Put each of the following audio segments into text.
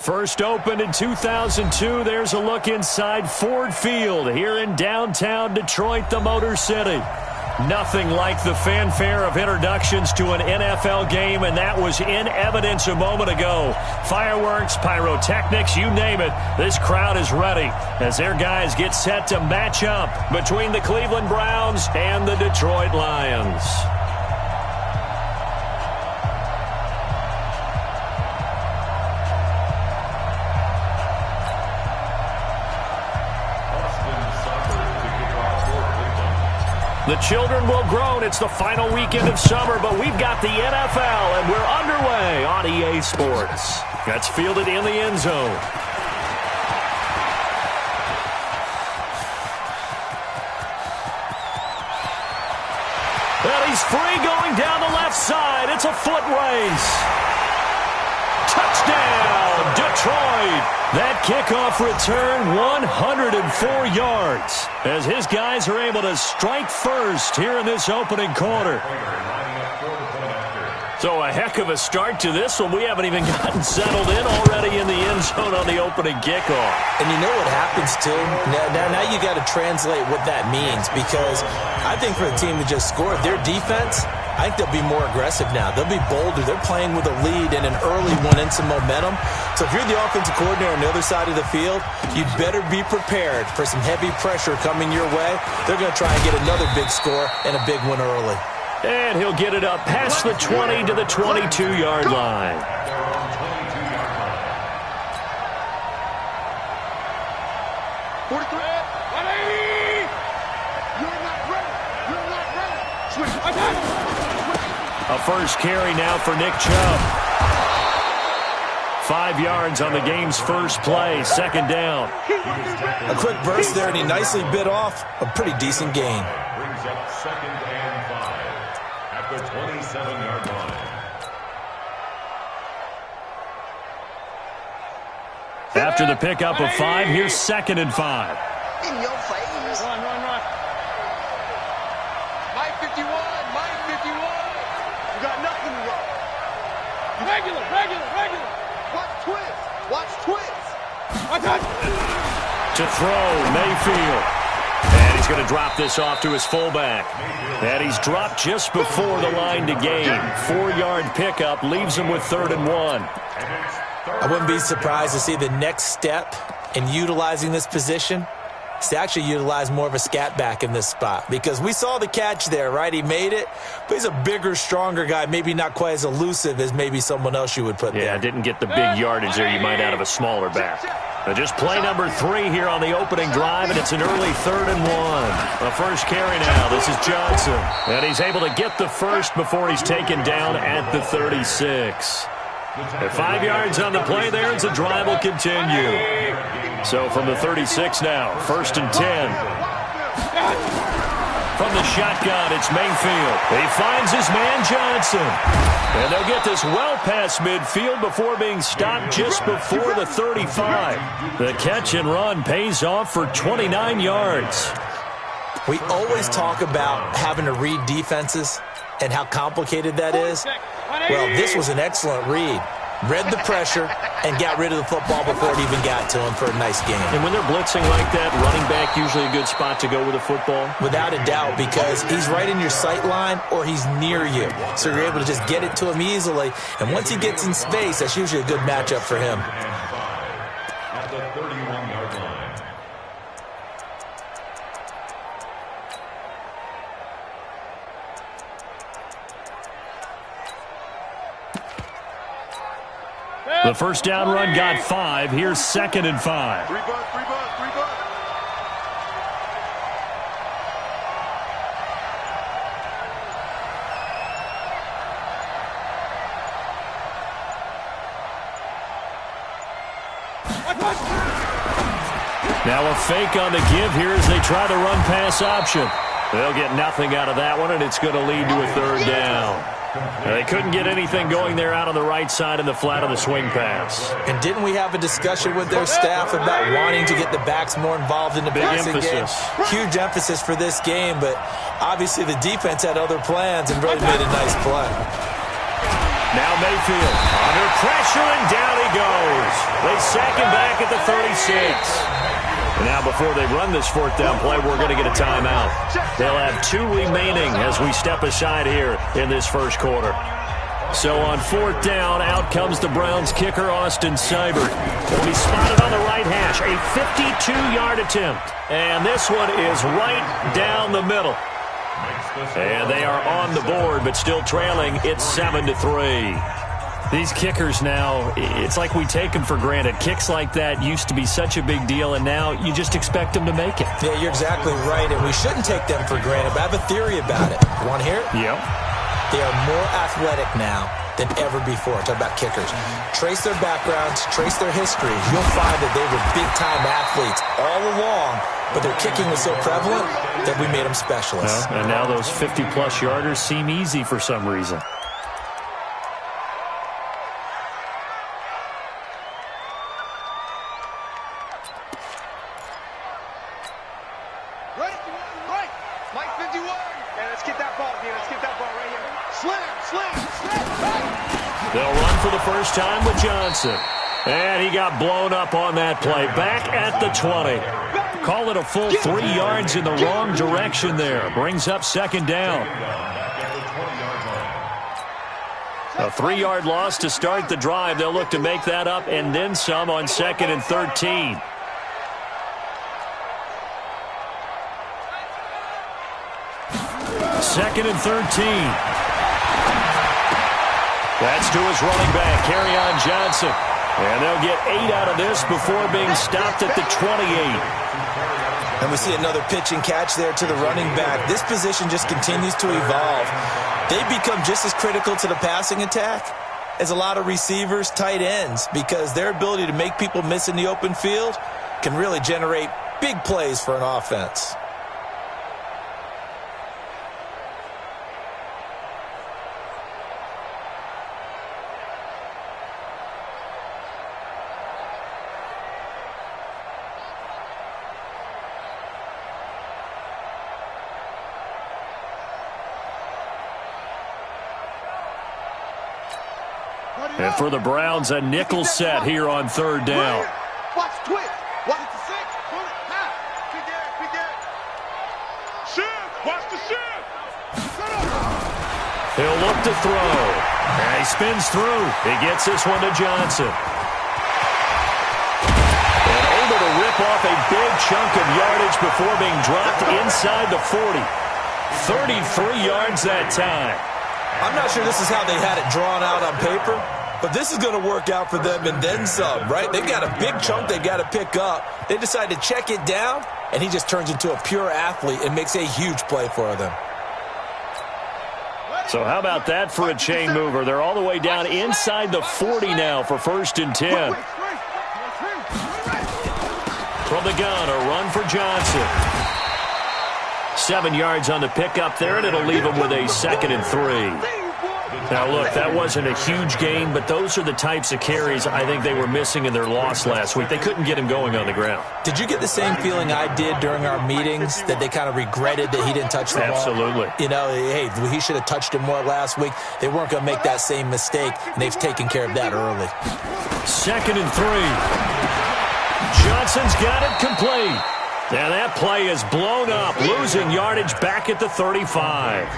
First opened in 2002. There's a look inside Ford Field here in downtown Detroit, the Motor City. Nothing like the fanfare of introductions to an NFL game, and that was in evidence a moment ago. Fireworks, pyrotechnics, you name it. This crowd is ready as their guys get set to match up between the Cleveland Browns and the Detroit Lions. The children will groan. It's the final weekend of summer, but we've got the NFL, and we're underway on EA Sports. That's fielded in the end zone. And he's free going down the left side. It's a foot race. Touchdown, Detroit. That kickoff return, 104 yards, as his guys are able to strike first here in this opening quarter. So a heck of a start to this one. We haven't even gotten settled in already in the end zone on the opening kickoff. And you know what happens, too? Now you got to translate what that means, because I think for the team to just score, their defense, I think they'll be more aggressive now. They'll be bolder. They're playing with a lead and an early one and some momentum. So if you're the offensive coordinator on the other side of the field, you'd better be prepared for some heavy pressure coming your way. They're going to try and get another big score and a big one early. And he'll get it up past the 20 to the 22-yard line. A first carry now for Nick Chubb. 5 yards on the game's first play, second down. A quick burst there, and he nicely bit off a pretty decent gain. Brings up second and 5 at the 27-yard line. After the pickup of 5, here's second and 5. In your face. Run. Mike 51. You got nothing to run. Regular. Watch twist. To throw, Mayfield. And he's going to drop this off to his fullback. And he's dropped just before the line to gain. 4-yard pickup leaves him with 3rd and 1. I wouldn't be surprised to see the next step in utilizing this position is to actually utilize more of a scat back in this spot, because we saw the catch there, right? He made it, but he's a bigger, stronger guy, maybe not quite as elusive as maybe someone else you would put there. Yeah, didn't get the big yardage there you might out of a smaller back. But just play number 3 here on the opening drive, and it's an early 3rd and 1. The first carry now. This is Johnson. And he's able to get the first before he's taken down at the 36. At 5 yards on the play there, as the drive will continue. So from the 36 now, 1st and 10. From the shotgun, it's Mayfield. He finds his man Johnson. And they'll get this well past midfield before being stopped just before the 35. The catch and run pays off for 29 yards. We always talk about having to read defenses and how complicated that is. Well, this was an excellent read. Read the pressure and got rid of the football before it even got to him for a nice game. And when they're blitzing like that, running back usually a good spot to go with a football? Without a doubt, because he's right in your sight line or he's near you. So you're able to just get it to him easily. And once he gets in space, that's usually a good matchup for him. At the 31-yard line. The first down run got 5. Here's 2nd and 5. Three butt. Now a fake on the give here as they try the run-pass option. They'll get nothing out of that one, and it's going to lead to a 3rd down. They couldn't get anything going there out on the right side in the flat of the swing pass. And didn't we have a discussion with their staff about wanting to get the backs more involved in the passing game? Huge emphasis for this game, but obviously the defense had other plans and really made a nice play. Now Mayfield under pressure, and down he goes. They sack him back at the 36. And now before they run this fourth down play, we're going to get a timeout. They'll have 2 remaining as we step aside here in this first quarter. So on fourth down, out comes the Browns kicker, Austin Seibert. He'll be spotted on the right hash, a 52-yard attempt. And this one is right down the middle. And they are on the board, but still trailing. It's 7-3. These kickers now, it's like we take them for granted. Kicks like that used to be such a big deal, and now you just expect them to make it. Yeah, you're exactly right, and we shouldn't take them for granted, but I have a theory about it. You want to hear it? Yep. They are more athletic now than ever before. Talk about kickers. Trace their backgrounds, trace their history. You'll find that they were big-time athletes all along, but their kicking was so prevalent that we made them specialists. Well, and now those 50-plus yarders seem easy for some reason. They'll run for the first time with Johnson. And he got blown up on that play. Back at the 20. Call it a full 3 yards in the wrong direction there. Brings up second down. A 3-yard loss to start the drive. They'll look to make that up and then some on 2nd and 13. Second and 13. That's to his running back, Kerryon Johnson. And they'll get 8 out of this before being stopped at the 28. And we see another pitch and catch there to the running back. This position just continues to evolve. They become just as critical to the passing attack as a lot of receivers, tight ends, because their ability to make people miss in the open field can really generate big plays for an offense. And for the Browns, a nickel set here on third down. Watch twist. Watch the six. Pull it. Half. Big air. Shift. Watch the shift. He'll look to throw. And he spins through. He gets this one to Johnson. And able to rip off a big chunk of yardage before being dropped inside the 40. 33 yards that time. I'm not sure this is how they had it drawn out on paper, but this is going to work out for them and then some, right? They've got a big chunk they've got to pick up. They decide to check it down, and he just turns into a pure athlete and makes a huge play for them. So how about that for a chain mover? They're all the way down inside the 40 now for 1st and 10. From the gun, a run for Johnson. 7 yards on the pickup there, and it'll leave him with a 2nd and 3. Now, look, that wasn't a huge gain, but those are the types of carries I think they were missing in their loss last week. They couldn't get him going on the ground. Did you get the same feeling I did during our meetings, that they kind of regretted that he didn't touch the ball? Absolutely. You know, hey, he should have touched it more last week. They weren't going to make that same mistake, and they've taken care of that early. 2nd and 3. Johnson's got it complete. And that play is blown up, losing yardage back at the 35.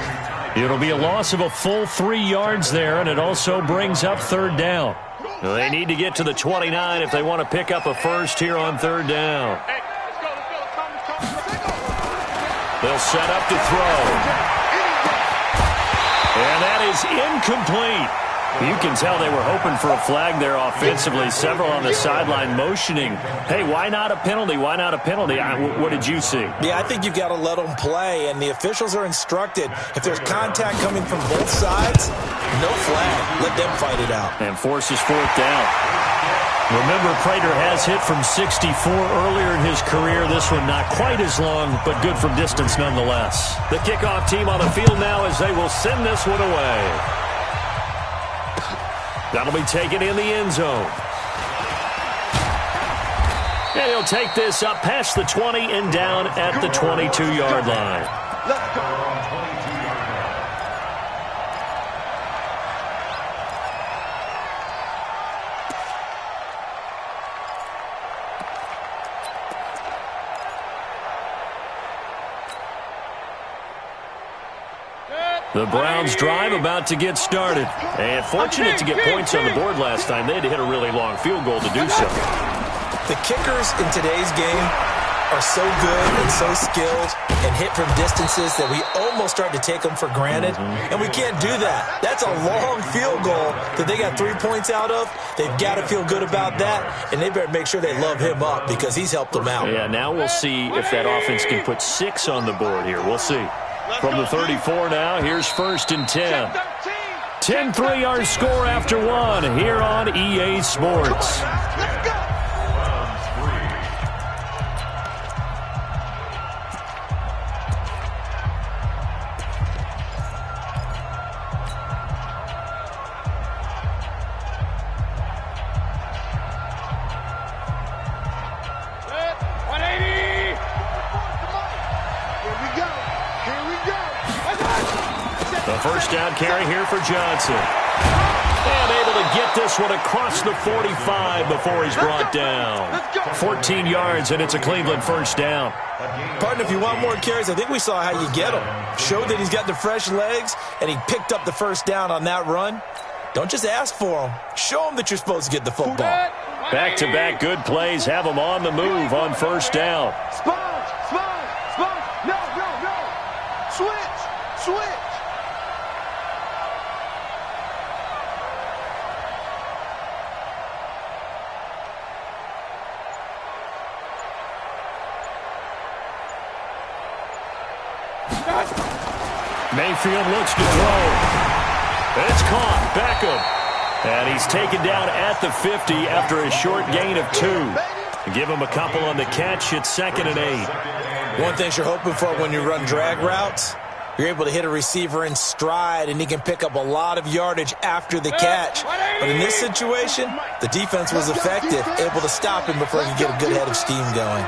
It'll be a loss of a full 3 yards there, and it also brings up third down. They need to get to the 29 if they want to pick up a first here on third down. They'll set up to throw. And that is incomplete. You can tell they were hoping for a flag there offensively. Several on the sideline motioning, hey, why not a penalty? Why not a penalty? What did you see? Yeah, I think you've got to let them play, and the officials are instructed. If there's contact coming from both sides, no flag. Let them fight it out. And forces fourth down. Remember, Prater has hit from 64 earlier in his career. This one not quite as long, but good from distance nonetheless. The kickoff team on the field now as they will send this one away. That'll be taken in the end zone. And he'll take this up past the 20 and down at the 22-yard line. Let's go. The Browns drive about to get started. And fortunate to get points on the board last time. They had to hit a really long field goal to do so. The kickers in today's game are so good and so skilled and hit from distances that we almost start to take them for granted. And we can't do that. That's a long field goal that they got 3 points out of. They've got to feel good about that, and they better make sure they love him up because he's helped them out. Yeah, now we'll see if that offense can put 6 on the board here. We'll see. From the 34 now, here's 1st and 10. 10-3 our score after 1 here on EA Sports. Let's go. First down carry here for Johnson. And able to get this one across the 45 before he's brought down. 14 yards, and it's a Cleveland first down. Partner, if you want more carries, I think we saw how you get them. Showed that he's got the fresh legs, and he picked up the first down on that run. Don't just ask for him. Show him that you're supposed to get the football. Back-to-back good plays have him on the move on first down. Sponge. No. Switch. Mayfield looks to throw. It's caught. Beckham. And he's taken down at the 50 after a short gain of 2. Give him a couple on the catch. It's 2nd and 8. One thing you're hoping for when you run drag routes, you're able to hit a receiver in stride, and he can pick up a lot of yardage after the catch. But in this situation, the defense was effective, able to stop him before he could get a good head of steam going.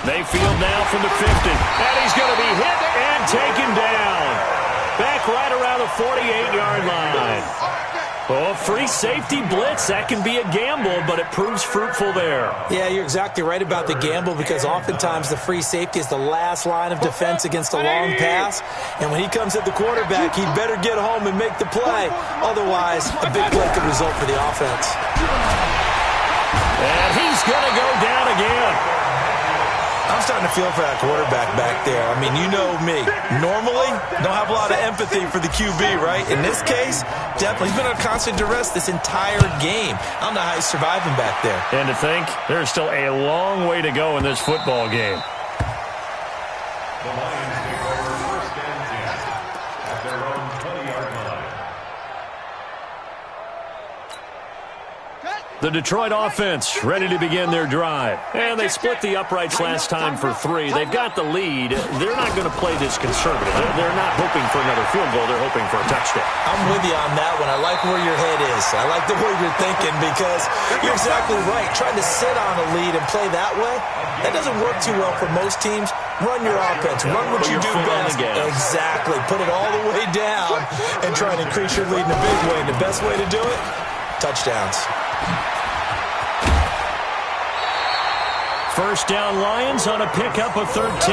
Mayfield now from the 50. And he's going to be hit and taken down. Back right around the 48-yard line. Oh, free safety blitz. That can be a gamble, but it proves fruitful there. Yeah, you're exactly right about the gamble because oftentimes the free safety is the last line of defense against a long pass. And when he comes at the quarterback, he'd better get home and make the play. Otherwise, a big play could result for the offense. And he's going to go down again. I'm starting to feel for that quarterback back there. I mean, you know me. Normally, don't have a lot of empathy for the QB, right? In this case, definitely. He's been under constant duress this entire game. I don't know how he's surviving back there. And to think, there's still a long way to go in this football game. The Lions take over 1st and 10 at their own 20-yard line. The Detroit offense ready to begin their drive. And they split the uprights last time for 3. They've got the lead. They're not going to play this conservative. They're not hoping for another field goal. They're hoping for a touchdown. I'm with you on that one. I like where your head is. I like the way you're thinking because you're exactly right. Trying to sit on a lead and play that way, that doesn't work too well for most teams. Run your offense. Run what you do best. Exactly. Put it all the way down and try and increase your lead in a big way. And the best way to do it, touchdowns. First down Lions on a pickup of 13.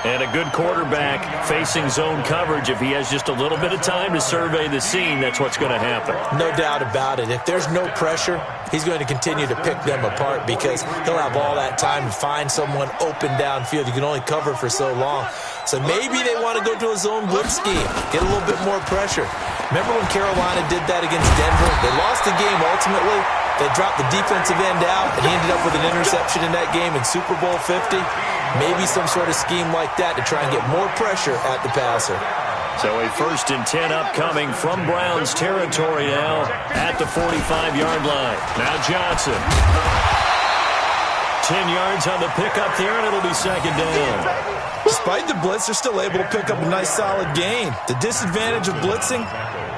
And a good quarterback facing zone coverage. If he has just a little bit of time to survey the scene, that's what's going to happen. No doubt about it. If there's no pressure, he's going to continue to pick them apart because he'll have all that time to find someone open downfield. You can only cover for so long. So maybe they want to go to a zone blitz scheme, get a little bit more pressure. Remember when Carolina did that against Denver? They lost the game ultimately. They dropped the defensive end out, and he ended up with an interception in that game in Super Bowl 50. Maybe some sort of scheme like that to try and get more pressure at the passer. So a 1st and 10 upcoming from Browns territory now at the 45-yard line. Now Johnson. 10 yards on the pickup there, and it'll be 2nd down. Despite the blitz, they're still able to pick up a nice solid gain. The disadvantage of blitzing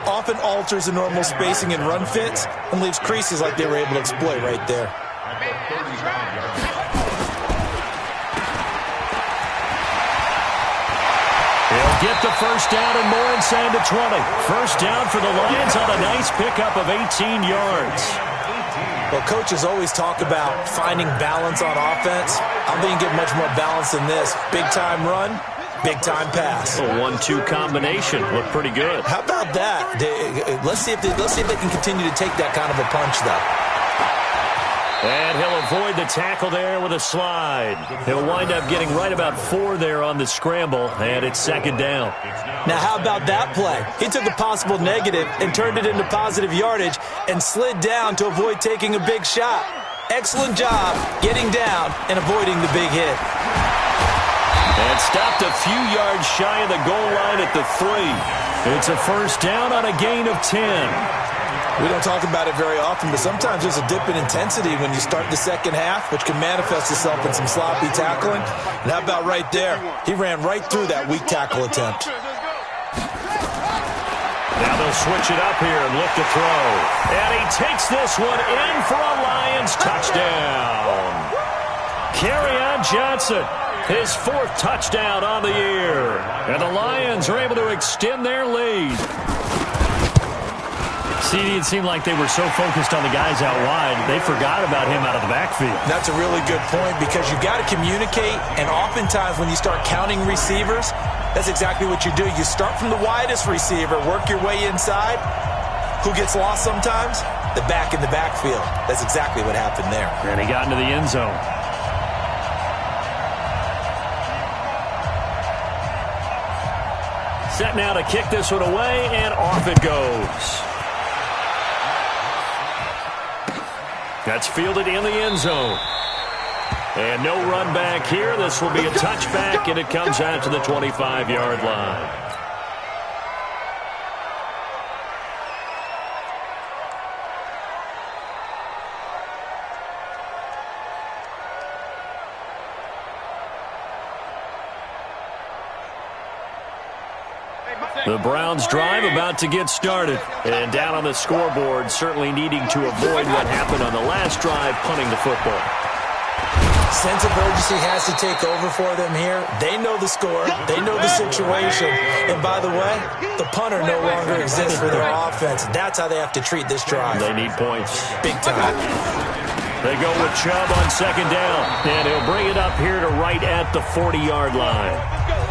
often alters the normal spacing and run fits and leaves creases like they were able to exploit right there. He'll get the first down and more inside the 20. First down for the Lions on a nice pickup of 18 yards. Well, coaches always talk about finding balance on offense. I don't think you get much more balance than this. Big-time run, Big-time pass. A 1-2 combination. Looked pretty good. How about that? Let's see if they can continue to take that kind of a punch, though. And he'll avoid the tackle there with a slide. He'll wind up getting right about 4 there on the scramble, and it's second down. Now, how about that play? He took a possible negative and turned it into positive yardage and slid down to avoid taking a big shot. Excellent job getting down and avoiding the big hit. And stopped a few yards shy of the goal line at the 3. It's a first down on a gain of 10. We don't talk about it very often, but sometimes there's a dip in intensity when you start the second half, which can manifest itself in some sloppy tackling. And how about right there? He ran right through that weak tackle attempt. Now they'll switch it up here and look to throw. And he takes this one in for a Lions touchdown. Kerryon Johnson, his 4th touchdown on the year. And the Lions are able to extend their lead. CD, it seemed like they were so focused on the guys out wide, they forgot about him out of the backfield. That's a really good point because you've got to communicate, and oftentimes when you start counting receivers, that's exactly what you do. You start from the widest receiver, work your way inside. Who gets lost sometimes? The back in the backfield. That's exactly what happened there. And he got into the end zone. Set now to kick this one away, and off it goes. That's fielded in the end zone. And no run back here. This will be a touchback, and it comes out to the 25-yard line. The Browns drive about to get started. And down on the scoreboard, certainly needing to avoid what happened on the last drive, punting the football. Sense of urgency has to take over for them here. They know the score. They know the situation. And by the way, the punter no longer exists for their offense. That's how they have to treat this drive. They need points. Big time. They go with Chubb on second down. And he'll bring it up here to right at the 40-yard line.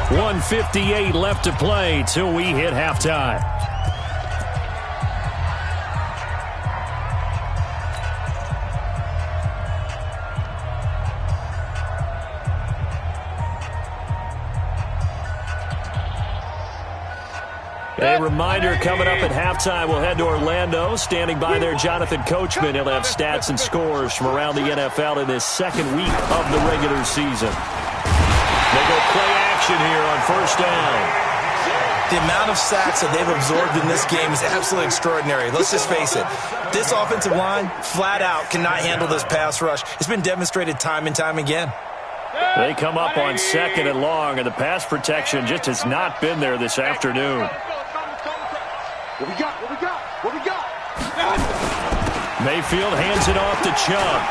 1:58 left to play till we hit halftime. A reminder coming up at halftime, we'll head to Orlando. Standing by there, Jonathan Coachman. He'll have stats and scores from around the NFL in this second week of the regular season. They go play action here on first down. The amount of sacks that they've absorbed in this game is absolutely extraordinary. Let's just face it. This offensive line, flat out, cannot handle this pass rush. It's been demonstrated time and time again. They come up on second and long, and the pass protection just has not been there this afternoon. What we got? What we got? What we got? Mayfield hands it off to Chubb.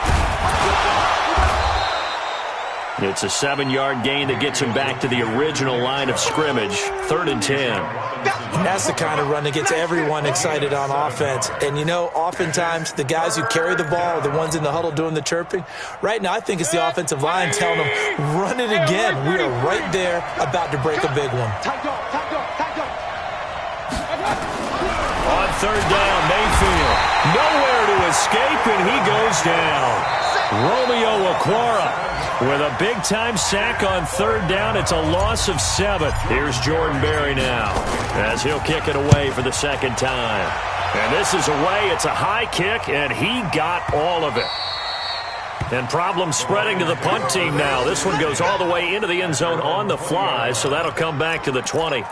It's a 7-yard gain that gets him back to the original line of scrimmage. 3rd and 10. And that's the kind of run that gets everyone excited on offense. And, you know, oftentimes the guys who carry the ball are the ones in the huddle doing the chirping. Right now, I think it's the offensive line telling them, run it again. We are right there about to break a big one. On third down, Mayfield. Nowhere to escape, and he goes down. Romeo Okwara with a big-time sack on third down. It's a loss of 7. Here's Jordan Berry now as he'll kick it away for the second time. And this is away. It's a high kick, and he got all of it. And problems spreading to the punt team now. This one goes all the way into the end zone on the fly, so that'll come back to the 20.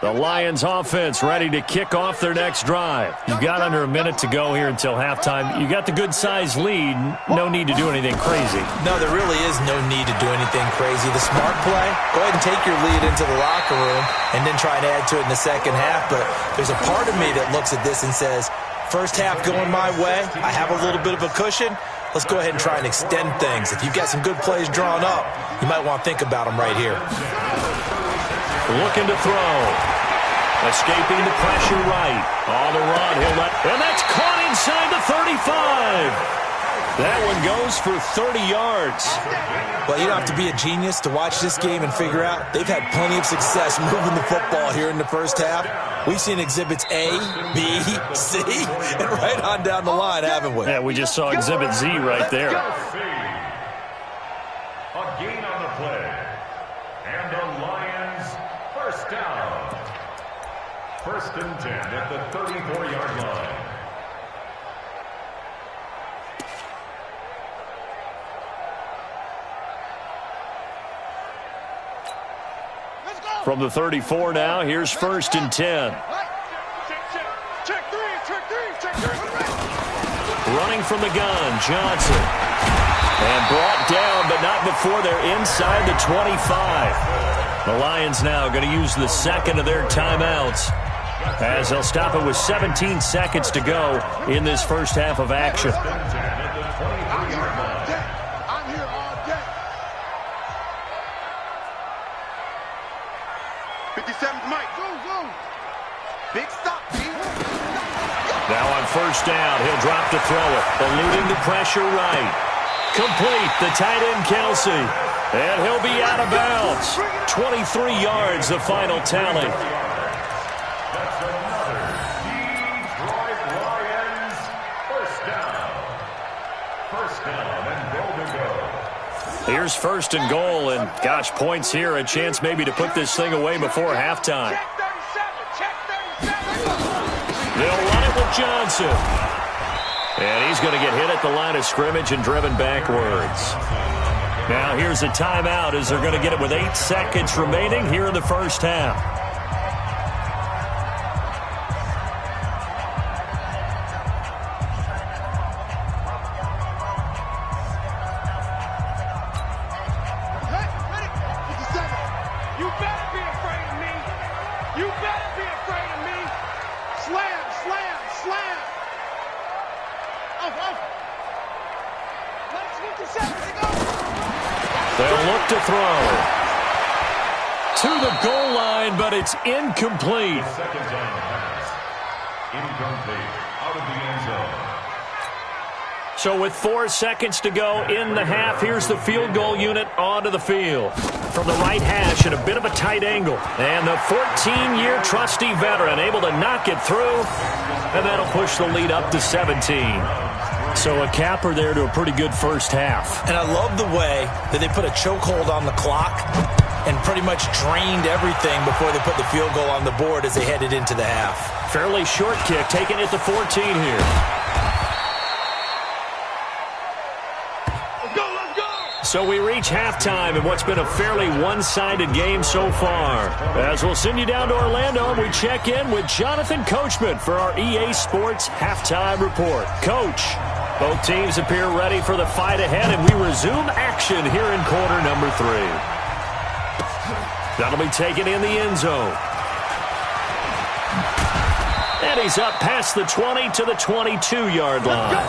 The Lions offense ready to kick off their next drive. You've got under a minute to go here until halftime. You got the good-sized lead. No need to do anything crazy. No, there really is no need to do anything crazy. The smart play, go ahead and take your lead into the locker room and then try and add to it in the second half. But there's a part of me that looks at this and says, first half going my way. I have a little bit of a cushion. Let's go ahead and try and extend things. If you've got some good plays drawn up, you might want to think about them right here. Looking to throw. Escaping the pressure right. On the run, and that's caught inside the 35. That one goes for 30 yards. Well, you don't have to be a genius to watch this game and figure out they've had plenty of success moving the football here in the first half. We've seen exhibits A, B, C, and right on down the line, haven't we? Yeah, we just saw exhibit Z right there. A gain on the play. And the Lions first down. 1st and 10 at the 34-yard line. From the 34 now, here's 1st and 10. Check three. Running from the gun, Johnson. And brought down, but not before they're inside the 25. The Lions now going to use the second of their timeouts, as they'll stop it with 17 seconds to go in this first half of action. I'm here all day. 57's Mike. Go. Big stop, team. Now on 1st down, he'll drop to throw it. Eluding the pressure right. Complete, the tight end Kelsey. And he'll be out of bounds. 23 yards, the final tally. That's another Detroit Lions first down. First down and goal to go. Here's 1st and goal, and gosh, points here, a chance maybe to put this thing away before halftime. Check 37. They'll run it with Johnson. And he's going to get hit at the line of scrimmage and driven backwards. Now here's a timeout as they're going to get it with 8 seconds remaining here in the first half. You better be afraid of me. You better be afraid of me. Slam. Let's get to 7 to go. They'll look to throw. To the goal line, but it's incomplete. Second down pass. Incomplete. Out of the end zone. So with 4 seconds to go in the half, here's the field goal unit onto the field. From the right hash at a bit of a tight angle. And the 14-year trusty veteran able to knock it through. And that'll push the lead up to 17. So a capper there to a pretty good first half. And I love the way that they put a chokehold on the clock and pretty much drained everything before they put the field goal on the board as they headed into the half. Fairly short kick, taking it to 14 here. So we reach halftime in what's been a fairly one-sided game so far. As we'll send you down to Orlando, we check in with Jonathan Coachman for our EA Sports Halftime Report. Coach, both teams appear ready for the fight ahead, and we resume action here in quarter number 3. That'll be taken in the end zone. And he's up past the 20 to the 22-yard line.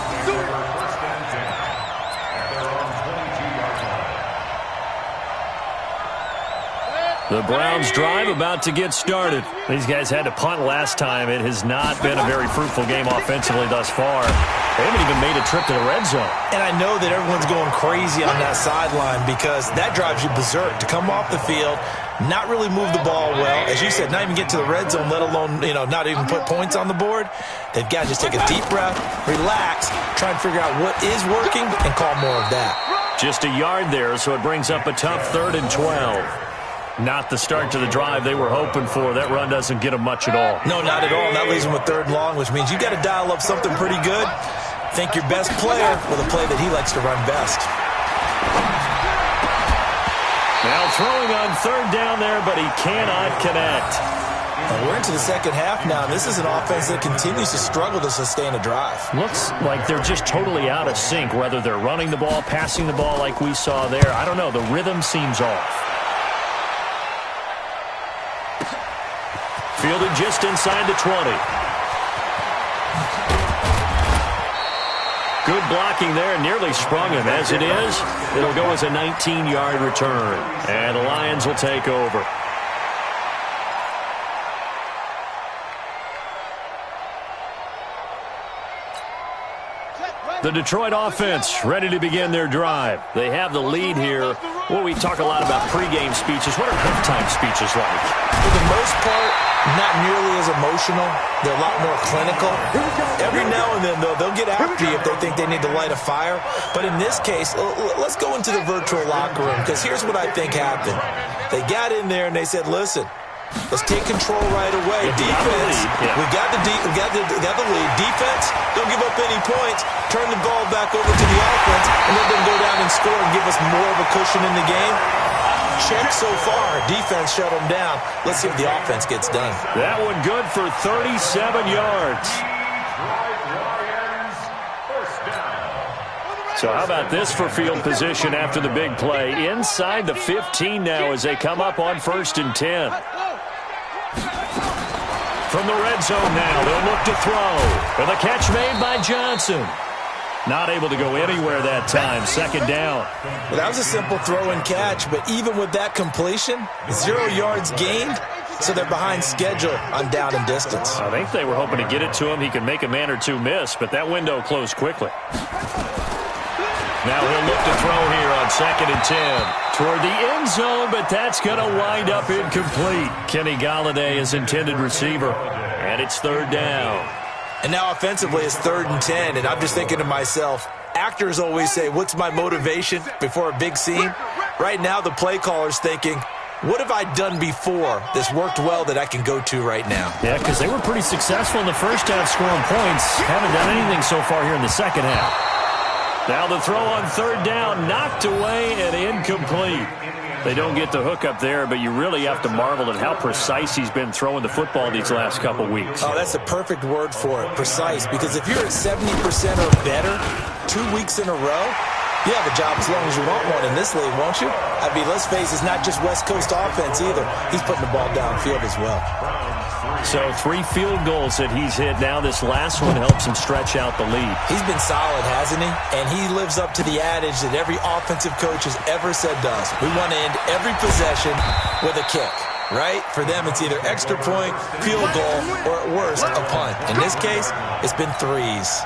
The Browns drive about to get started. These guys had to punt last time. It has not been a very fruitful game offensively thus far. They haven't even made a trip to the red zone. And I know that everyone's going crazy on that sideline because that drives you berserk to come off the field, not really move the ball well. As you said, not even get to the red zone, let alone, not even put points on the board. They've got to just take a deep breath, relax, try and figure out what is working and call more of that. Just a yard there, so it brings up a tough 3rd and 12. Not the start to the drive they were hoping for. That run doesn't get them much at all. No, not at all. And that leaves them with 3rd and long, which means you got to dial up something pretty good. Think your best player with a play that he likes to run best. Now throwing on 3rd down there, but he cannot connect. We're into the second half now. This is an offense that continues to struggle to sustain a drive. Looks like they're just totally out of sync, whether they're running the ball, passing the ball like we saw there. I don't know. The rhythm seems off. Fielded just inside the 20. Good blocking there, nearly sprung him. As it is, it'll go as a 19-yard return. And the Lions will take over. The Detroit offense ready to begin their drive. They have the lead here. Well, we talk a lot about pregame speeches. What are halftime speeches like? For the most part, not nearly as emotional. They're a lot more clinical. Every now and then, though, they'll get after you if they think they need to light a fire. But in this case, let's go into the virtual locker room, because here's what I think happened. They got in there and they said, listen, let's take control right away. Defense, we got the lead. Defense, don't give up any points. Turn the ball back over to the offense and let them go down and score and give us more of a cushion in the game. Check so far. Defense shut them down. Let's see if the offense gets done. That one good for 37 yards. So how about this for field position after the big play? Inside the 15 now as they come up on 1st and 10. From the red zone now, they'll look to throw. And the catch made by Johnson. Not able to go anywhere that time. 2nd down. Well, that was a simple throw and catch, but even with that completion, 0 yards gained, so they're behind schedule on down and distance. I think they were hoping to get it to him. He could make a man or two miss, but that window closed quickly. Now he'll look to throw here on 2nd and 10. Toward the end zone, but that's going to wind up incomplete. Kenny Golladay is intended receiver, and it's 3rd down. And now offensively it's 3rd and 10, and I'm just thinking to myself, actors always say, what's my motivation before a big scene? Right now the play caller's thinking, what have I done before that's worked well that I can go to right now? Yeah, because they were pretty successful in the first half scoring points. Haven't done anything so far here in the second half. Now the throw on 3rd down, knocked away and incomplete. They don't get the hook up there, but you really have to marvel at how precise he's been throwing the football these last couple weeks. Oh, that's the perfect word for it, precise, because if you're at 70% or better 2 weeks in a row, you have a job as long as you want one in this league, won't you? I mean, let's face it, it's not just West Coast offense either. He's putting the ball downfield as well. So 3 field goals that he's hit now. This last one helps him stretch out the lead. He's been solid, hasn't he? And he lives up to the adage that every offensive coach has ever said to us. We want to end every possession with a kick, right? For them, it's either extra point, field goal, or at worst, a punt. In this case, it's been 3s.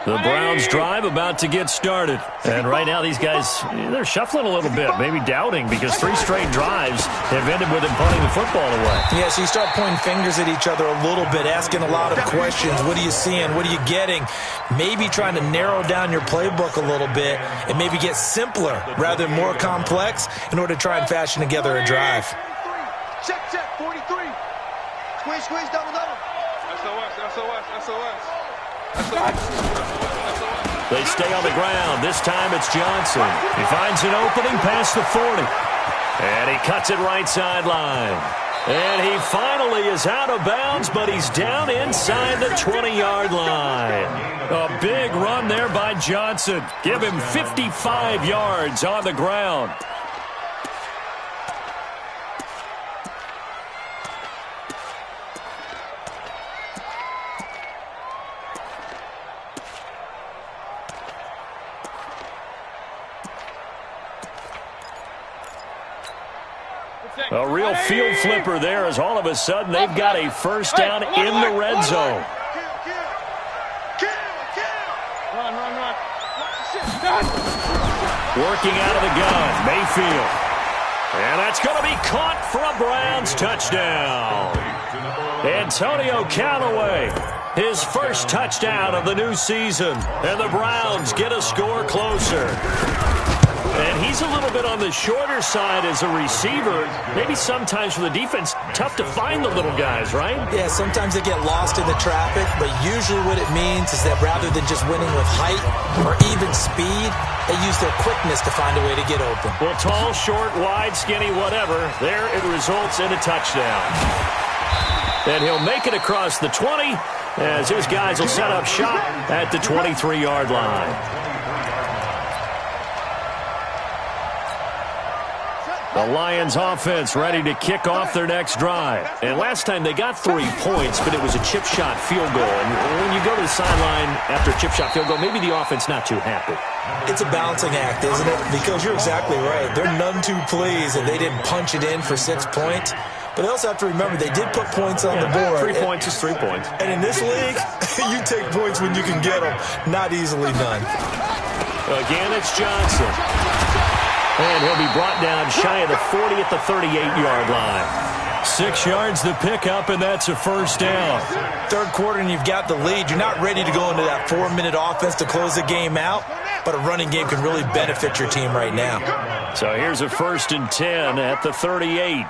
The Browns drive about to get started. And right now these guys, they're shuffling a little bit, maybe doubting, because 3 straight drives have ended with them punting the football away. Yeah, so you start pointing fingers at each other a little bit, asking a lot of questions. What are you seeing? What are you getting? Maybe trying to narrow down your playbook a little bit and maybe get simpler rather than more complex in order to try and fashion together a drive. Check, 43. Squeeze, double. SOS. They stay on the ground. This time it's Johnson. He finds an opening past the 40. And he cuts it right sideline. And he finally is out of bounds, but he's down inside the 20-yard line. A big run there by Johnson. Give him 55 yards on the ground. A real field flipper there, as all of a sudden they've got a first down in the red zone. Run. Working out of the gun, Mayfield. And that's going to be caught for a Browns touchdown. Antonio Callaway, his first touchdown of the new season. And the Browns get a score closer. And he's a little bit on the shorter side as a receiver. Maybe sometimes for the defense, tough to find the little guys, right? Yeah, sometimes they get lost in the traffic, but usually what it means is that rather than just winning with height or even speed, they use their quickness to find a way to get open. Well, tall, short, wide, skinny, whatever, there it results in a touchdown. And he'll make it across the 20 as his guys will set up shop at the 23-yard line. The Lions offense ready to kick off their next drive. And last time they got 3 points, but it was a chip shot field goal. And when you go to the sideline after a chip shot field goal, maybe the offense not too happy. It's a balancing act, isn't it? Because you're exactly right. They're none too pleased that they didn't punch it in for 6 points. But they also have to remember they did put points on the board. 3 points is 3 points. And in this league, you take points when you can get them. Not easily done. Again, it's Johnson. And he'll be brought down shy of the 40 at the 38-yard line. 6 yards the pickup, and that's a first down. Third quarter, and you've got the lead. You're not ready to go into that 4-minute offense to close the game out, but a running game can really benefit your team right now. So here's a 1st and 10 at the 38.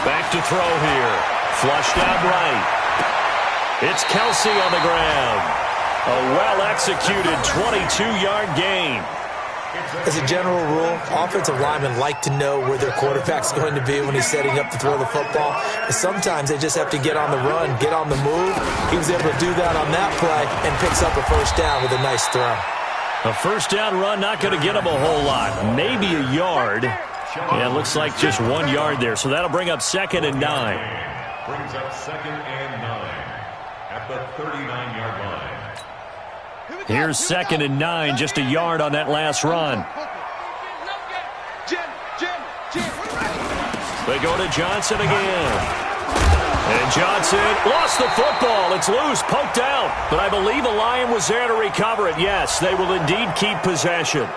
Back to throw here. Flushed out right. It's Kelsey on the ground. A well-executed 22-yard gain. As a general rule, offensive linemen like to know where their quarterback's going to be when he's setting up to throw the football. But sometimes they just have to get on the run, get on the move. He was able to do that on that play and picks up a first down with a nice throw. A first down run not going to get him a whole lot. Maybe a yard. Yeah, it looks like just 1 yard there. So that'll bring up 2nd and 9. Brings up 2nd and 9 at the 39-yard line. Here's 2nd and 9, just a yard on that last run. They go to Johnson again. And Johnson lost the football. It's loose, poked out. But I believe a Lion was there to recover it. Yes, they will indeed keep possession.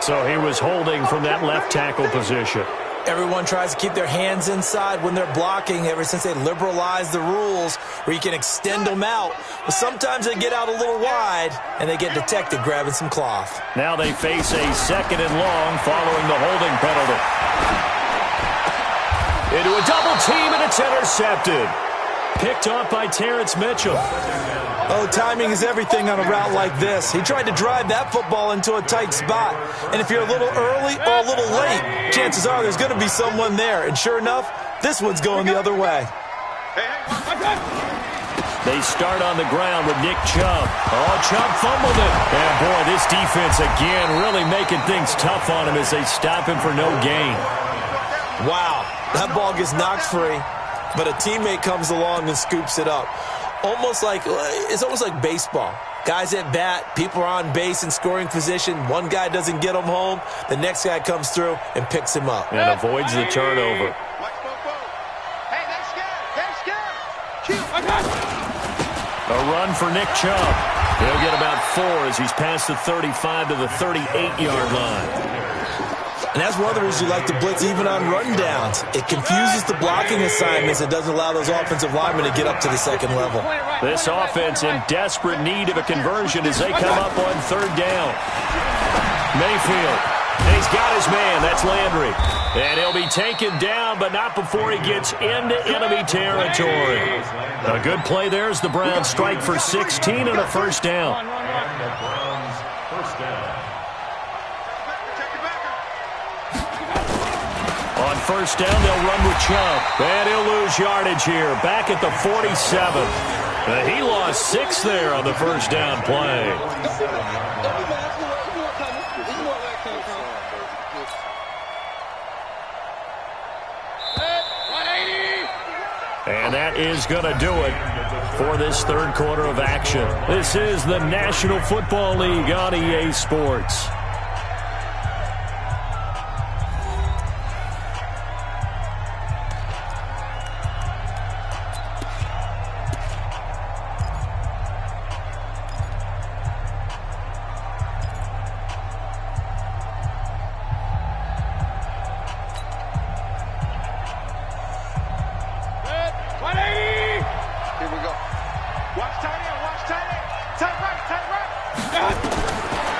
So he was holding from that left tackle position. Everyone tries to keep their hands inside when they're blocking ever since they liberalized the rules where you can extend them out. But sometimes they get out a little wide and they get detected grabbing some cloth. Now they face a 2nd and long following the holding penalty. Into a double team, and it's intercepted. Picked off by Terrence Mitchell. Oh, timing is everything on a route like this. He tried to drive that football into a tight spot. And if you're a little early or a little late, chances are there's going to be someone there. And sure enough, this one's going the other way. They start on the ground with Nick Chubb. Oh, Chubb fumbled it. And boy, this defense again really making things tough on him as they stop him for no gain. Wow, that ball gets knocked free, but a teammate comes along and scoops it up. It's almost like baseball. Guys at bat, people are on base in scoring position. One guy doesn't get him home. The next guy comes through and picks him up. And avoids the turnover. A run for Nick Chubb. He'll get about 4 as he's past the 35 to the 38-yard line. And that's one of the reasons you like to blitz even on rundowns. It confuses the blocking assignments. It doesn't allow those offensive linemen to get up to the second level. This offense in desperate need of a conversion as they come up on 3rd down. Mayfield. He's got his man. That's Landry. And he'll be taken down, but not before he gets into enemy territory. A good play there as the Browns strike for 16 and a first down. On 1st down, they'll run with Chubb. And he'll lose yardage here. Back at the 47. He lost 6 there on the first down play. And that is going to do it for this 3rd quarter of action. This is the National Football League on EA Sports.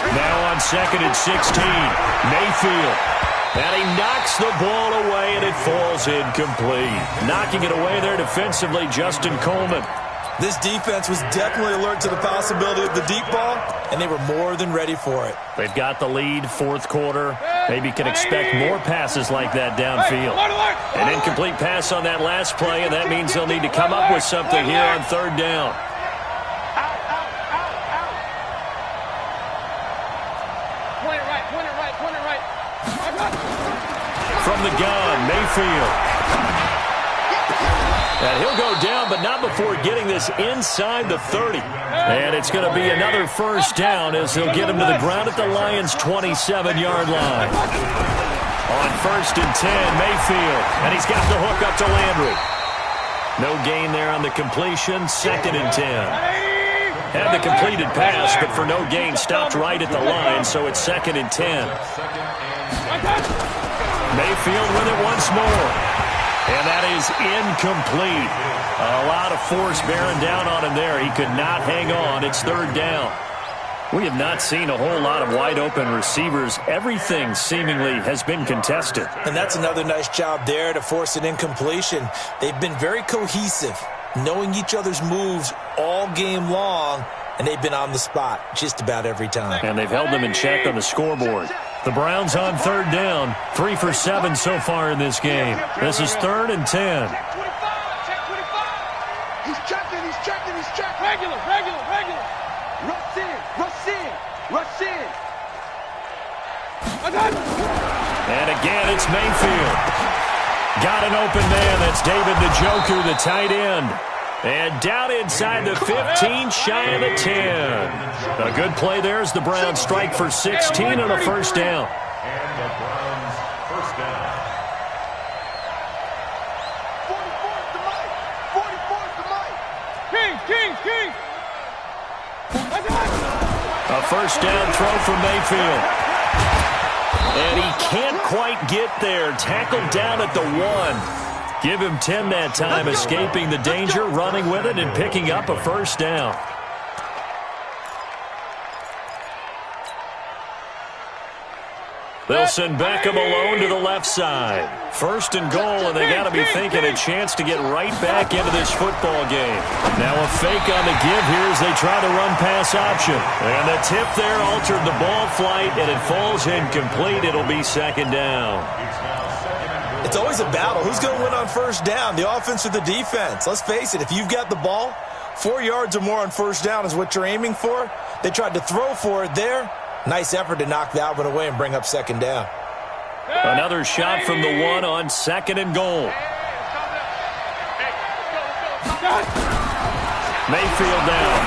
Now on 2nd and 16, Mayfield. And he knocks the ball away, and it falls incomplete. Knocking it away there defensively, Justin Coleman. This defense was definitely alert to the possibility of the deep ball, and they were more than ready for it. They've got the lead, 4th quarter. Maybe can expect more passes like that downfield. An incomplete pass on that last play, and that means they'll need to come up with something here on 3rd down. From the gun, Mayfield. And he'll go down, but not before getting this inside the 30. And it's going to be another first down as they'll get him to the ground at the Lions' 27-yard line. On 1st and 10, Mayfield. And he's got the hook up to Landry. No gain there on the completion. 2nd and 10. Had the completed pass, but for no gain, stopped right at the line, so it's 2nd and 10. Mayfield with it once more. And that is incomplete. A lot of force bearing down on him there. He could not hang on. It's 3rd down. We have not seen a whole lot of wide-open receivers. Everything seemingly has been contested. And that's another nice job there to force an incompletion. They've been very cohesive, knowing each other's moves all game long, and they've been on the spot just about every time. And they've held them in check on the scoreboard. The Browns on 3rd down, 3 for 7 so far in this game. This is 3rd and 10. He's checking. Regular. Rush in. And again, it's Mayfield. Got an open man. That's David Njoku, the tight end. And down inside the 15, shy of the 10. A good play there as the Browns strike for 16 on a first down. And the Browns first down. 44's the mic. King. A first down throw from Mayfield. And he can't quite get there. Tackled down at the 1. Give him 10 that time, escaping the danger, running with it, and picking up a first down. They'll send Beckham alone to the left side. 1st and goal, and they got to be thinking a chance to get right back into this football game. Now a fake on the give here as they try to run pass option. And the tip there altered the ball flight, and it falls incomplete. It'll be 2nd down. It's always a battle. Who's going to win on first down, the offense or the defense? Let's face it, if you've got the ball, 4 yards or more on first down is what you're aiming for. They tried to throw for it there. Nice effort to knock that one away and bring up 2nd down. Another shot from the 1 on 2nd and goal. Mayfield down.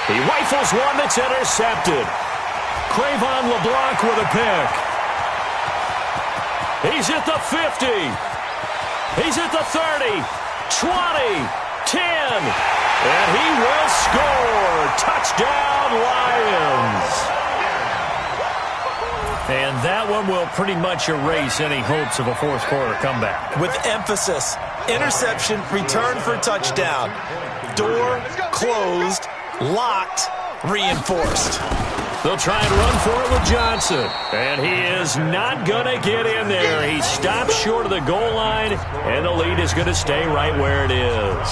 He rifles one that's intercepted. Cravon LeBlanc with a pick. He's at the 50. He's at the 30, 20, 10. And he will score. Touchdown, Lions. And that one will pretty much erase any hopes of a fourth quarter comeback. With emphasis, interception, return for touchdown. Door closed, locked, reinforced. They'll try and run for it with Johnson. And he is not going to get in there. He stops short of the goal line, and the lead is going to stay right where it is.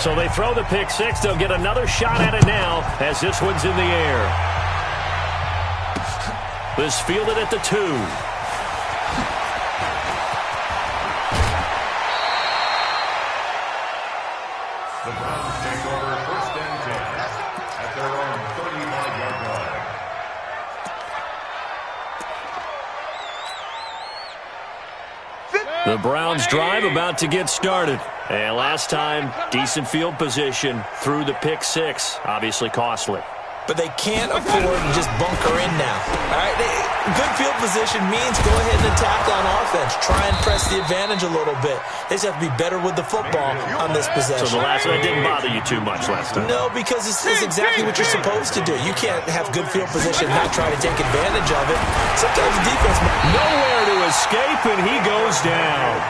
So they throw the pick six. They'll get another shot at it now as this one's in the air. This fielded at the 2. The Browns take over 1st and 10 at their own 35-yard line. The Browns drive about to get started. And last time, decent field position through the pick six. Obviously costly. But they can't afford to just bunker in now. All right, good field position means go ahead and attack on offense. Try and press the advantage a little bit. They just have to be better with the football on this possession. So the last one didn't bother you too much last time? No, because it's exactly what you're supposed to do. You can't have good field position and not try to take advantage of it. Sometimes the defense... Nowhere to escape, and he goes down.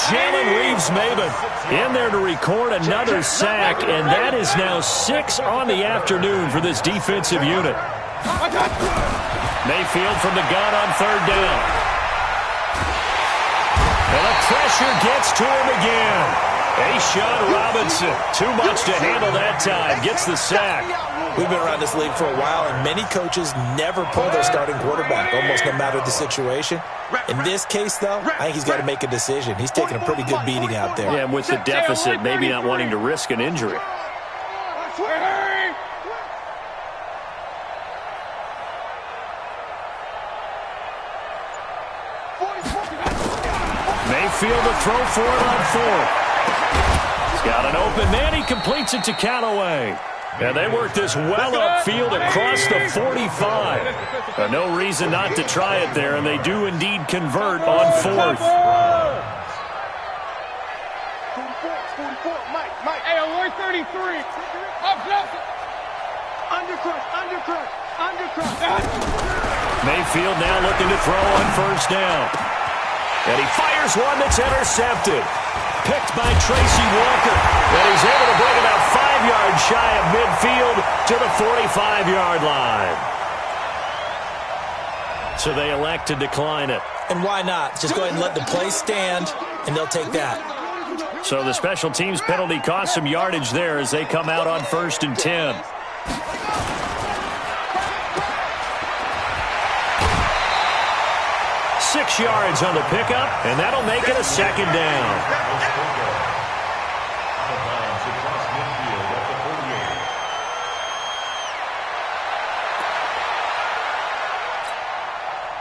Jalen Reeves-Maybin in there to record another sack, and that is now 6 on the afternoon for this defensive unit. Mayfield from the gun on 3rd down. And the pressure gets to him again. A'Shawn Robinson, too much to handle that time, gets the sack. We've been around this league for a while, and many coaches never pull their starting quarterback, almost no matter the situation. In this case, though, I think he's got to make a decision. He's taking a pretty good beating out there. Yeah, and with the deficit, maybe not wanting to risk an injury. backfield to throw for it on fourth. He's got an open man. He completes it to Callaway. And they work this well upfield across the 45. No reason not to try it there, and they do indeed convert on fourth. 44, Mike. Hey, alert 33. Undercrush. Mayfield now looking to throw on first down. And he fires one that's intercepted. Picked by Tracy Walker. And he's able to bring about 5 yards shy of midfield to the 45-yard line. So they elect to decline it. And why not? Just go ahead and let the play stand, and they'll take that. So the special teams penalty cost some yardage there as they come out on 1st and 10. Six yards on the pickup, and that'll make it a second down.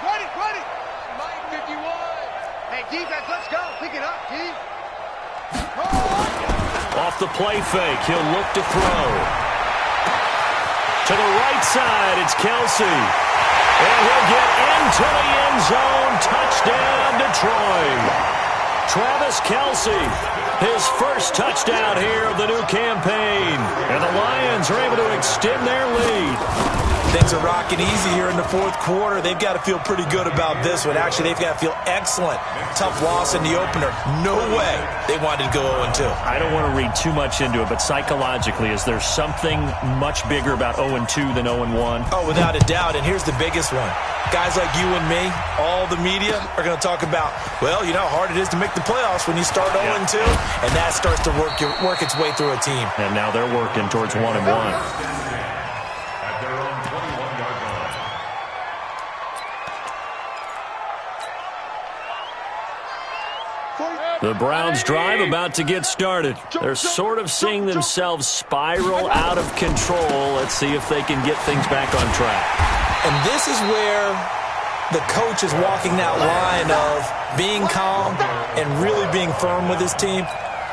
Ready. Mike 51. Hey, defense, let's go. Pick it up, D. Off the play fake, he'll look to throw. To the right side, it's Kelsey. And he'll get into the end zone. Touchdown, Detroit. Travis Kelsey, his first touchdown here of the new campaign. And the Lions are able to extend their lead. Things are rocking easy here in the fourth quarter. They've got to feel pretty good about this one. Actually, they've got to feel excellent. Tough loss in the opener. No way they wanted to go 0-2. I don't want to read too much into it, but psychologically, is there something much bigger about 0-2 than 0-1? Oh, without a doubt. And here's the biggest one. Guys like you and me, all the media, are going to talk about, well, you know how hard it is to make the playoffs when you start 0-2, and that starts to work its way through a team. And now they're working towards 1-1. The Browns drive about to get started. They're sort of seeing themselves spiral out of control. Let's see if they can get things back on track. And this is where the coach is walking that line of being calm and really being firm with his team.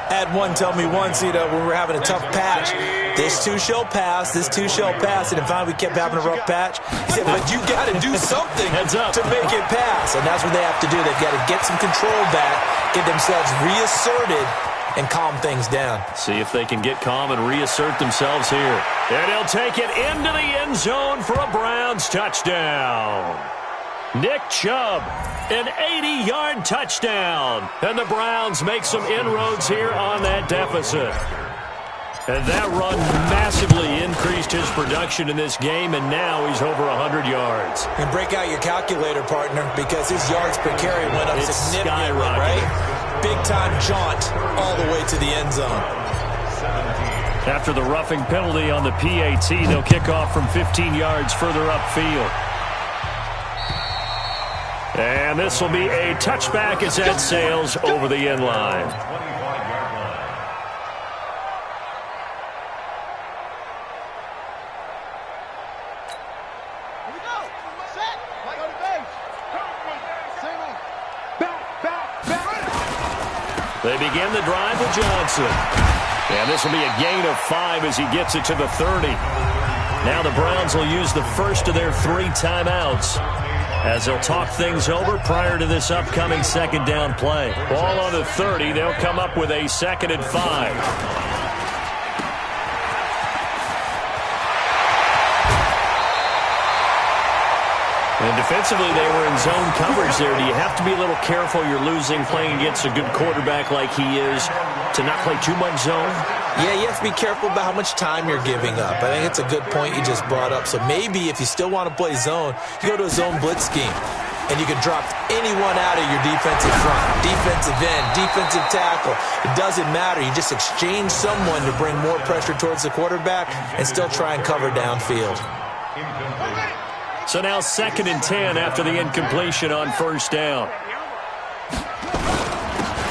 I had one tell me once, when we were having a tough patch, this too shall pass, this too shall pass. And finally we kept having a rough patch. He said, but you got to do something to make it pass. And that's what they have to do. They've got to get some control back, get themselves reasserted, and calm things down. See if they can get calm and reassert themselves here. And he'll take it into the end zone for a Browns touchdown. Nick Chubb, an 80-yard touchdown. And the Browns make some inroads here on that deficit. And that run massively increased his production in this game, and now he's over 100 yards. And break out your calculator, partner, because his yards per carry went up significantly, right? Big-time jaunt all the way to the end zone. After the roughing penalty on the PAT, they'll kick off from 15 yards further upfield. And this will be a touchback as that sails over the end line. They begin the drive with Johnson. And this will be a gain of 5 as he gets it to the 30. Now the Browns will use the first of their 3 timeouts as they'll talk things over prior to this upcoming second down play. Ball on the 30. They'll come up with a 2nd and 5. And defensively, they were in zone coverage there. Do you have to be a little careful? You're losing playing against a good quarterback like he is to not play too much zone? Yeah, you have to be careful about how much time you're giving up. I think it's a good point you just brought up. So maybe if you still want to play zone, you go to a zone blitz scheme. And you can drop anyone out of your defensive front, defensive end, defensive tackle. It doesn't matter. You just exchange someone to bring more pressure towards the quarterback and still try and cover downfield. So now 2nd and 10 after the incompletion on first down.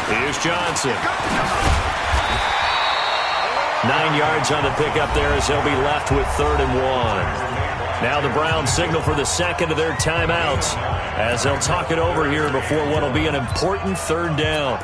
Here's Johnson. 9 yards on the pickup there as they'll be left with 3rd and 1. Now the Browns signal for the second of their timeouts as they'll talk it over here before what will be an important third down.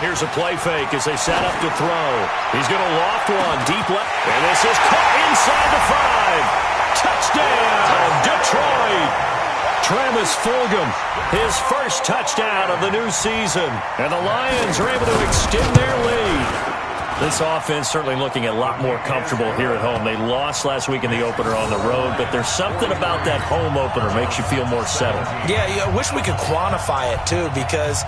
Here's a play fake as they set up to throw. He's going to loft one deep left. And this is caught inside the 5. Touchdown, Detroit. Travis Fulgham, his first touchdown of the new season. And the Lions are able to extend their lead. This offense certainly looking a lot more comfortable here at home. They lost last week in the opener on the road, but there's something about that home opener makes you feel more settled. Yeah, I wish we could quantify it, too, because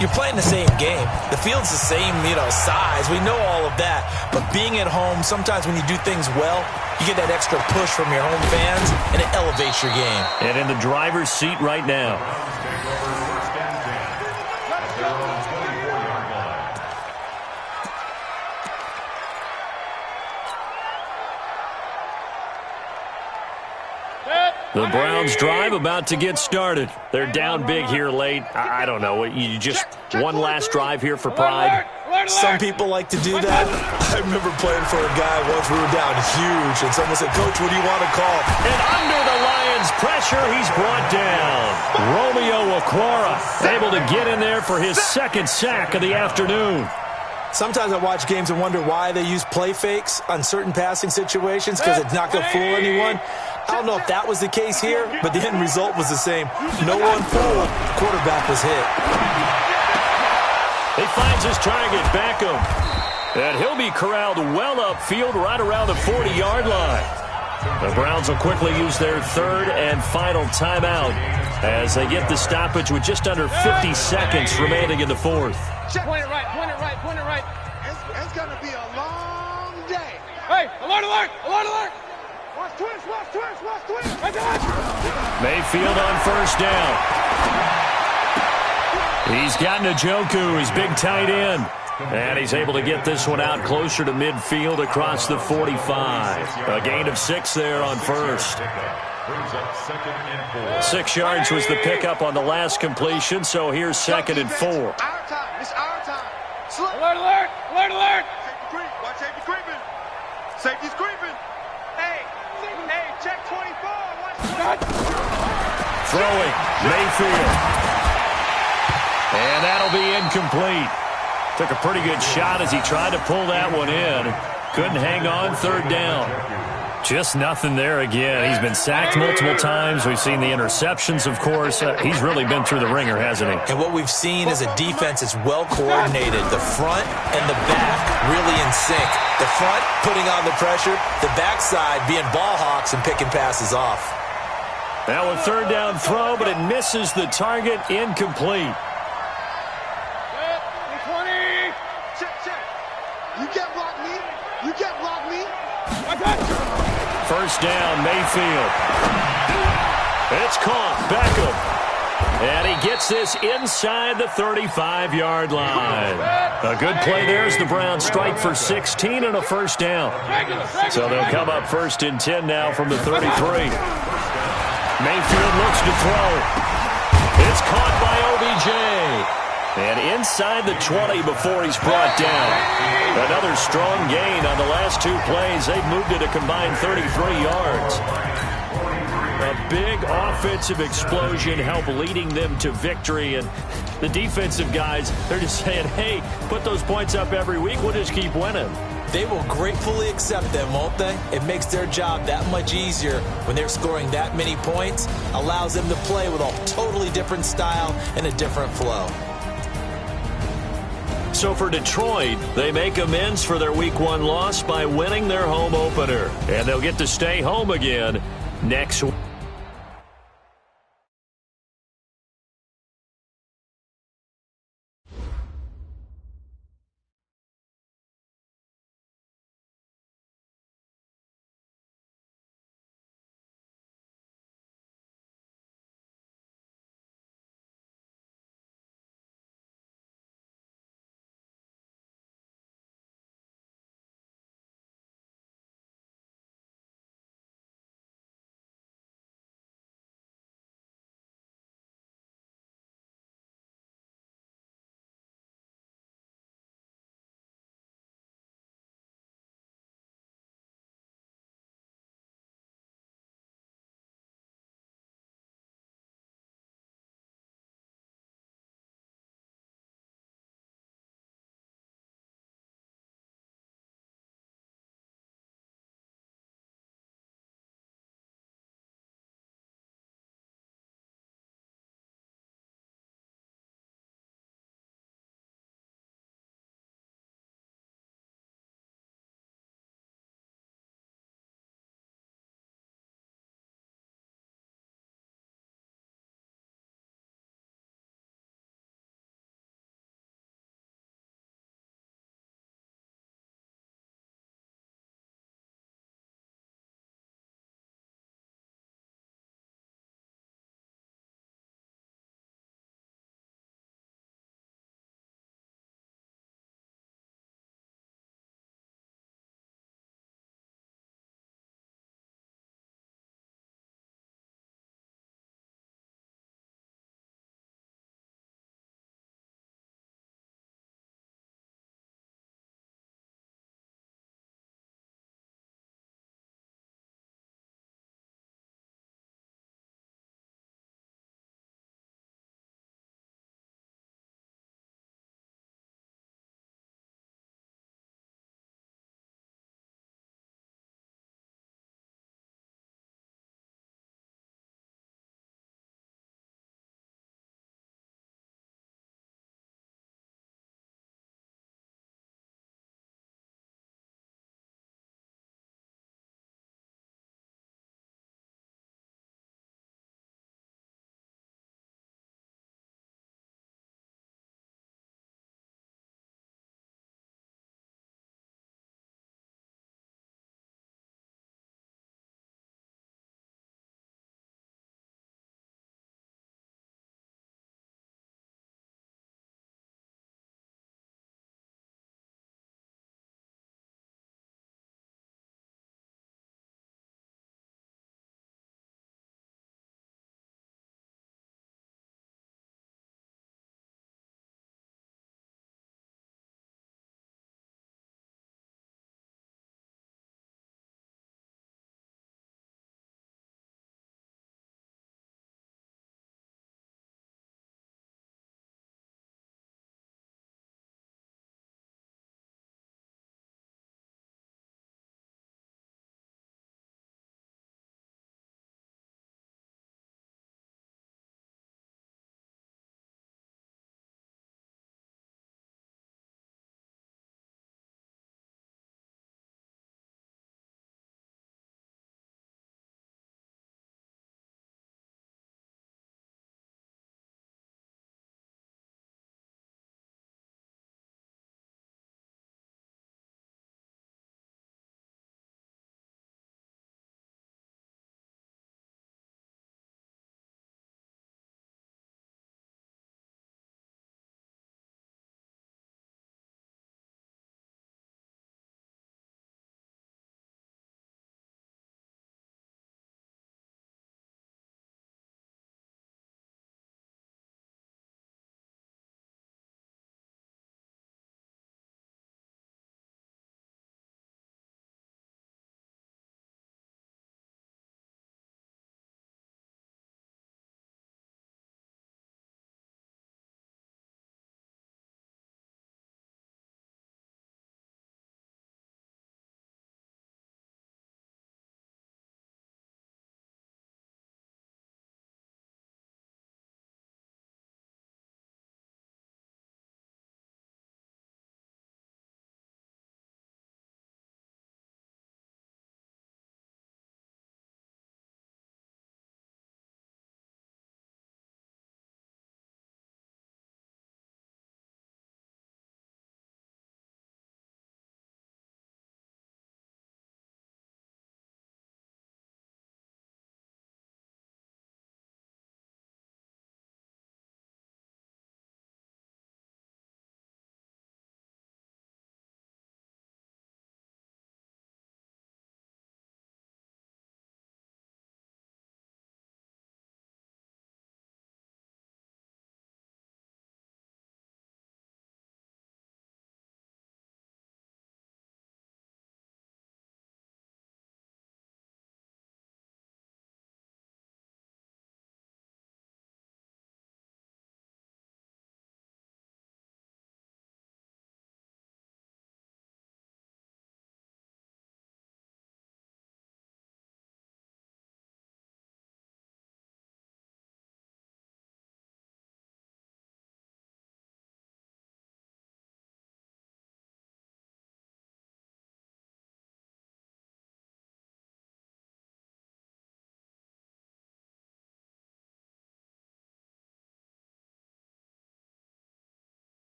you're playing the same game. The field's the same, size. We know all of that. But being at home, sometimes when you do things well, you get that extra push from your home fans, and it elevates your game. And in the driver's seat right now. The Browns drive about to get started. They're down big here late. I don't know. You just one last drive here for pride? Some people like to do that. I remember playing for a guy once. We were down huge, and someone said, "Coach, what do you want to call?" And under the Lions' pressure, he's brought down. Romeo Okwara able to get in there for his second sack of the afternoon. Sometimes I watch games and wonder why they use play fakes on certain passing situations because it's not going to fool anyone. I don't know if that was the case here, but the end result was the same. No one fooled. The quarterback was hit. He finds his target, Beckham. And he'll be corralled well upfield right around the 40-yard line. The Browns will quickly use their third and final timeout as they get the stoppage with just under 50 seconds remaining in the fourth. Point it right, point it right, point it right. It's going to be a long day. Hey, alert, alert, alert, alert. Watch twist, watch twist, watch twist. Right there. Mayfield on first down. He's got Njoku, his big tight end. And he's able to get this one out closer to midfield across the 45. A gain of 6 there on first. 6 yards was the pickup on the last completion, so here's second and 4. Our time, it's our time. Alert, alert, alert, alert. Safety creep, watch safety creeping. Safety's creeping. Hey, check 24. Watch. Throwing, Mayfield. And that'll be incomplete. Took a pretty good shot as he tried to pull that one in. Couldn't hang on third down. Just nothing there again. He's been sacked multiple times. We've seen the interceptions, of course. He's really been through the ringer, hasn't he? And what we've seen is a defense that's well coordinated. The front and the back really in sync. The front putting on the pressure. The backside being ball hawks and picking passes off. Now a third down throw, but it misses the target. Incomplete. You can't block me. You can't block me. First down, Mayfield. It's caught. Beckham. And he gets this inside the 35-yard line. A good play there as the Browns strike for 16 and a first down. So they'll come up first and 10 now from the 33. Mayfield looks to throw. It's caught by OBJ. And inside the 20 before he's brought down. Another strong gain on the last 2 plays. They've moved it a combined 33 yards. A big offensive explosion helped leading them to victory. And the defensive guys, they're just saying, hey, put those points up every week. We'll just keep winning. They will gratefully accept them, won't they? It makes their job that much easier when they're scoring that many points. Allows them to play with a totally different style and a different flow. So for Detroit, they make amends for their Week 1 loss by winning their home opener. And they'll get to stay home again next week.